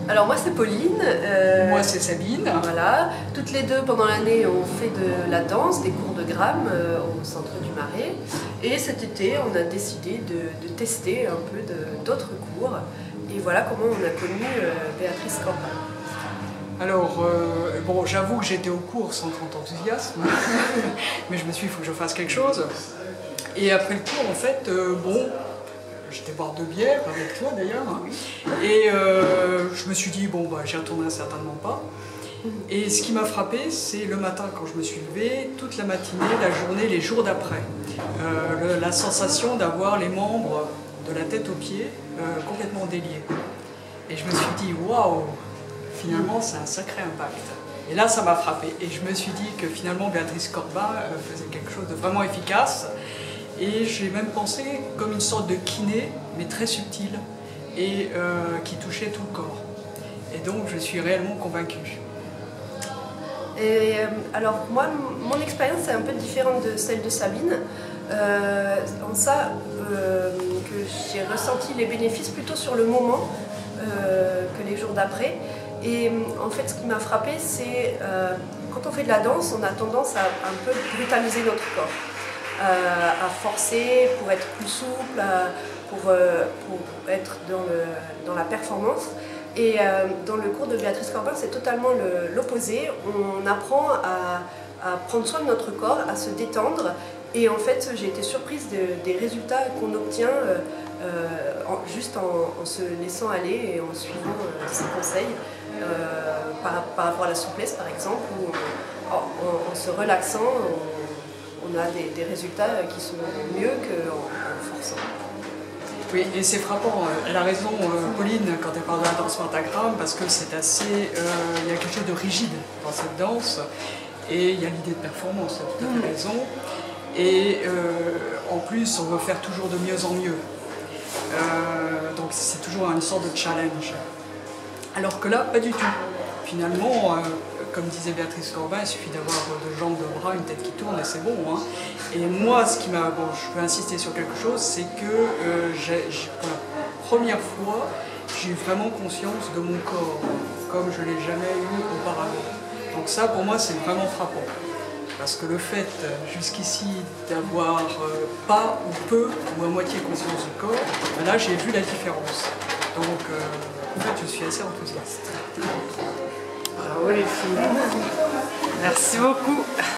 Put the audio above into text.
Alors moi c'est Pauline. Moi c'est Sabine. Voilà. Toutes les deux pendant l'année on fait de la danse, des cours de Gram au centre du Marais. Et cet été on a décidé de tester un peu d'autres cours. Et voilà comment on a connu Béatrice Corbin. Alors, bon, j'avoue que j'étais au cours sans grand enthousiasme, mais je me suis dit, il faut que je fasse quelque chose. Et après le cours, en fait, bon, j'étais boire 2 bières avec toi d'ailleurs, hein, et je me suis dit, bon, bah, j'y retournerai certainement pas. Et ce qui m'a frappé, c'est le matin quand je me suis levée, toute la matinée, la journée, les jours d'après. La sensation d'avoir les membres de la tête aux pieds complètement déliés. Et je me suis dit, waouh! Finalement, c'est un sacré impact. Et là, ça m'a frappé. Et je me suis dit que finalement, Béatrice Corbin faisait quelque chose de vraiment efficace. Et j'ai même pensé comme une sorte de kiné, mais très subtile, et qui touchait tout le corps. Et donc, je suis réellement convaincue. Et alors, moi, mon expérience est un peu différente de celle de Sabine. En ça, que j'ai ressenti les bénéfices plutôt sur le moment que les jours d'après. Et en fait, ce qui m'a frappé, c'est quand on fait de la danse, on a tendance à un peu brutaliser notre corps, à forcer pour être plus souple, pour être dans la performance. Et dans le cours de Béatrice Corbin, c'est totalement l'opposé. On apprend à prendre soin de notre corps, à se détendre. Et en fait, j'ai été surprise des résultats qu'on obtient juste en se laissant aller et en suivant ses conseils. Par rapport à la souplesse par exemple, où en se relaxant, on a des résultats qui sont mieux qu'en forçant. Oui, et c'est frappant, elle a raison Pauline quand elle parle de la danse pentagramme, parce que c'est assez, il y a quelque chose de rigide dans cette danse, et il y a l'idée de performance, elle a tout à fait raison, et en plus on veut faire toujours de mieux en mieux, donc c'est toujours une sorte de challenge. Alors que là, pas du tout. Finalement, comme disait Béatrice Corbin, il suffit d'avoir 2 jambes, 2 bras, une tête qui tourne et c'est bon. Hein. Et moi, ce qui m'a... Bon, je peux insister sur quelque chose, c'est que pour la première fois, j'ai eu vraiment conscience de mon corps, comme je ne l'ai jamais eu auparavant. Donc ça, pour moi, c'est vraiment frappant. Parce que le fait, jusqu'ici, d'avoir pas ou peu ou à moitié conscience du corps, là, j'ai vu la différence. Donc, en fait, je suis assez enthousiaste. Bravo les filles. Merci beaucoup.